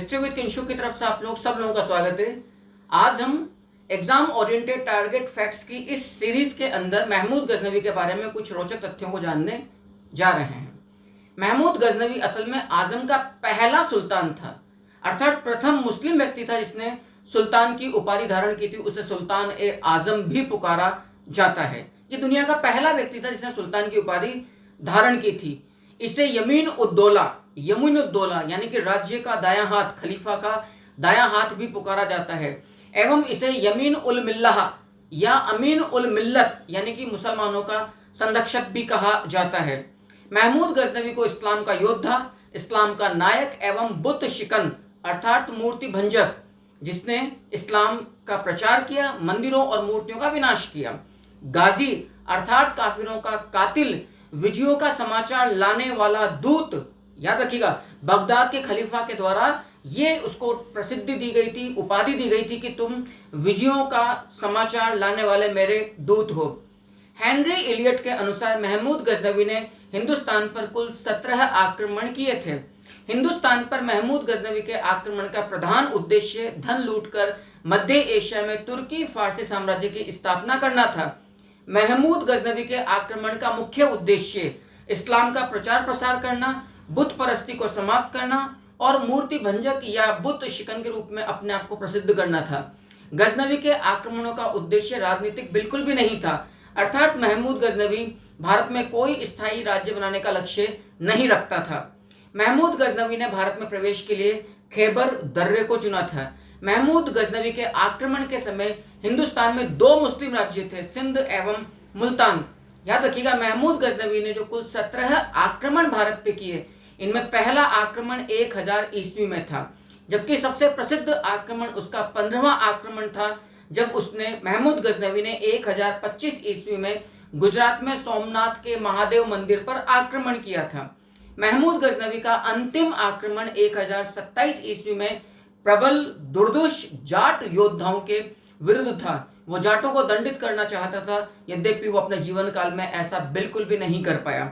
History with किंशु की तरफ से आप लोग सब लोगों का स्वागत है। आज हम एग्जाम ओरिएंटेड टारगेट फैक्ट्स की इस सीरीज के अंदर महमूद गजनवी के बारे में कुछ रोचक तथ्यों को जानने जा रहे हैं। महमूद गजनवी असल में आजम का पहला सुल्तान था, अर्थात प्रथम मुस्लिम व्यक्ति था जिसने सुल्तान की उपाधि धारण की थी। उसे सुल्तान ए आजम भी पुकारा जाता है। ये दुनिया का पहला व्यक्ति था जिसने सुल्तान की उपाधि धारण की थी। इसे यमीन उद्दौला यानी कि राज्य का दायां हाथ, खलीफा का दायां हाथ भी पुकारा जाता है एवं इसे यमीन उल मिल्लाह या अमीन उल मिल्लत यानी कि मुसलमानों का संरक्षक भी कहा जाता है। महमूद गजनवी को इस्लाम का योद्धा, इस्लाम का नायक एवं बुत शिकन अर्थात मूर्ति भंजक, जिसने इस्लाम का प्रचार किया, मंदिरों और मूर्तियों का विनाश किया, गाजी अर्थात काफिरों का कातिल, विजयों का समाचार लाने वाला दूत, याद रखिएगा बगदाद के खलीफा के द्वारा ये उसको प्रसिद्धि दी गई थी, उपाधि दी गई थी कि तुम विजयों का समाचार लाने वाले मेरे दूत हो। हेनरी इलियट के अनुसार महमूद गजनवी ने हिंदुस्तान पर कुल 17 आक्रमण किए थे। हिंदुस्तान पर महमूद गजनवी के आक्रमण का प्रधान उद्देश्य धन लूटकर मध्य एशिया में तुर्की फारसी साम्राज्य की स्थापना करना था। महमूद गजनवी के आक्रमण का मुख्य उद्देश्य इस्लाम का प्रचार प्रसार करना, बुत परस्ती को समाप्त करना और मूर्ति भंजक या बुत शिकन के रूप में अपने आप को प्रसिद्ध करना था। गजनवी के आक्रमणों का उद्देश्य राजनीतिक बिल्कुल भी नहीं था, अर्थात महमूद गजनवी भारत में कोई स्थायी राज्य बनाने का लक्ष्य नहीं रखता था। महमूद गजनवी ने भारत में प्रवेश के लिए खैबर दर्रे को चुना था। महमूद गजनवी के आक्रमण के समय हिंदुस्तान में 2 मुस्लिम राज्य थे, सिंध एवं मुल्तान। याद रखिएगा महमूद गजनवी ने जो कुल 17 आक्रमण भारत पे किए, इनमें पहला आक्रमण 1000 ईस्वी में था, जबकि सबसे प्रसिद्ध आक्रमण उसका 15वां आक्रमण था जब उसने महमूद गजनवी ने 1025 ईस्वी में गुजरात में सोमनाथ के महादेव मंदिर पर आक्रमण किया था। महमूद गजनवी का अंतिम आक्रमण 1027 ईस्वी में प्रबल दुर्दुष जाट योद्धाओं के विरुद्ध था। वो जाटों को दंडित करना चाहता था, यद्यपि वो अपने जीवन काल में ऐसा बिल्कुल भी नहीं कर पाया।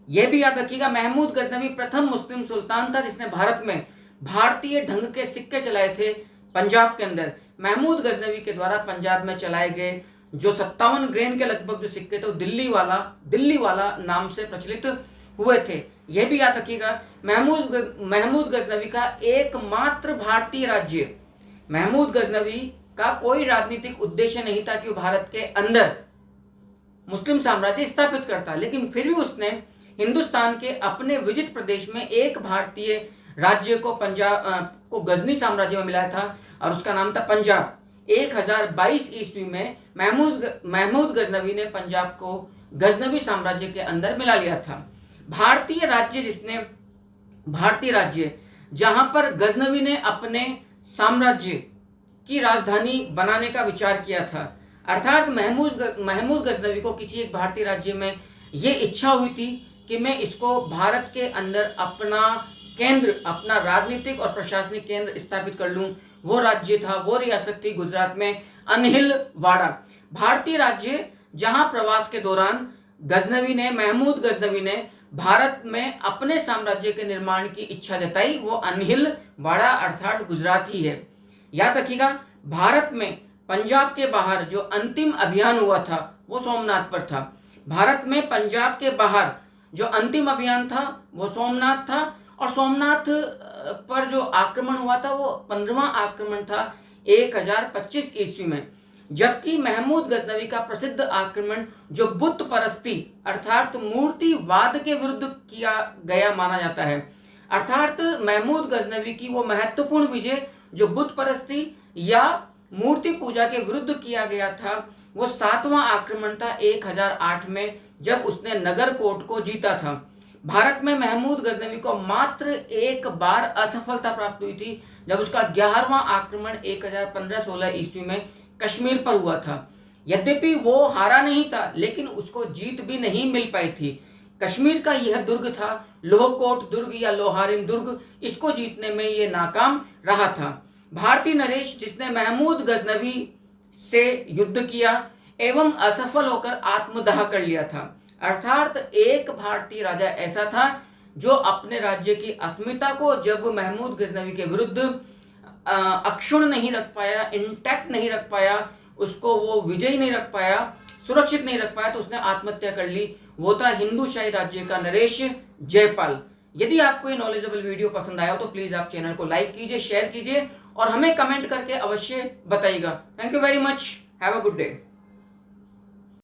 यह भी याद रखिएगा महमूद गजनवी प्रथम मुस्लिम सुल्तान था जिसने भारत में भारतीय ढंग के सिक्के चलाए थे। पंजाब के अंदर महमूद गजनवी के द्वारा पंजाब में चलाए गए जो 57 ग्रेन के लगभग जो सिक्के थे वो दिल्ली वाला नाम से प्रचलित हुए थे। यह भी याद रखिएगा महमूद गजनवी का एकमात्र भारतीय राज्य, महमूद गजनवी का कोई राजनीतिक उद्देश्य नहीं था कि वो भारत के अंदर मुस्लिम साम्राज्य स्थापित करता, लेकिन फिर भी उसने हिंदुस्तान के अपने विजित प्रदेश में एक भारतीय राज्य को पंजाब को गजनी साम्राज्य में मिलाया था और उसका नाम था पंजाब। 1022 ईस्वी में महमूद गजनवी ने पंजाब को गजनवी साम्राज्य के अंदर मिला लिया था। भारतीय राज्य जहां पर गजनवी ने अपने साम्राज्य की राजधानी बनाने का विचार किया था, अर्थात महमूद गजनवी को किसी एक भारतीय राज्य में ये इच्छा हुई थी कि मैं इसको भारत के अंदर अपना केंद्र, अपना राजनीतिक और प्रशासनिक केंद्र स्थापित कर लूं। वो राज्य था, वो रियासत थी गुजरात में अनहिलवाड़ा। भारतीय राज्य जहां प्रवास के दौरान महमूद गजनवी ने भारत में अपने साम्राज्य के निर्माण की इच्छा जताई, वो अनहिलवाड़ा अर्थात गुजरात ही है। याद रखिएगा भारत में पंजाब के बाहर जो अंतिम अभियान हुआ था वो सोमनाथ पर था। भारत में पंजाब के बाहर जो अंतिम अभियान था वो सोमनाथ था और सोमनाथ पर जो आक्रमण हुआ था वो 15वां आक्रमण था 1025 ईस्वी में। जबकि महमूद गजनवी का प्रसिद्ध आक्रमण जो बुत परस्ती अर्थात मूर्तिवाद के विरुद्ध किया गया माना जाता है, अर्थात महमूद गजनवी की वो महत्वपूर्ण विजय जो बुत परस्ती या मूर्ति पूजा के विरुद्ध किया गया था, वो 7वां आक्रमण था 1008 में जब उसने नगरकोट को जीता था। भारत में महमूद गजनवी को मात्र एक बार असफलता प्राप्त हुई थी जब उसका 11वां आक्रमण 1015-16 ईस्वी में कश्मीर पर हुआ था। यद्यपि वो हारा नहीं था, लेकिन उसको जीत भी नहीं मिल पाई थी। कश्मीर का यह दुर्ग था लोहकोट दुर्ग या लोहारिन दुर्ग, इसको जीतने में ये नाकाम रहा था। भारती नरेश जिसने महमूद गजनवी से युद्ध किया एवं असफल होकर आत्मदाह कर लिया था, अर्थात एक भारतीय राजा ऐसा था जो अपने राज्य की अस्मिता को जब महमूद गजनवी के विरुद्ध अक्षुण्ण नहीं रख पाया, इंटैक्ट नहीं रख पाया, उसको वो विजयी नहीं रख पाया, सुरक्षित नहीं रख पाया, तो उसने आत्महत्या कर ली। वो था हिंदू शाही राज्य का नरेश जयपाल। यदि आपको ये नॉलेजेबल वीडियो पसंद आया हो तो प्लीज आप चैनल को लाइक कीजिए, शेयर कीजिए और हमें कमेंट करके अवश्य बताइएगा। Thank you very much, have a good day.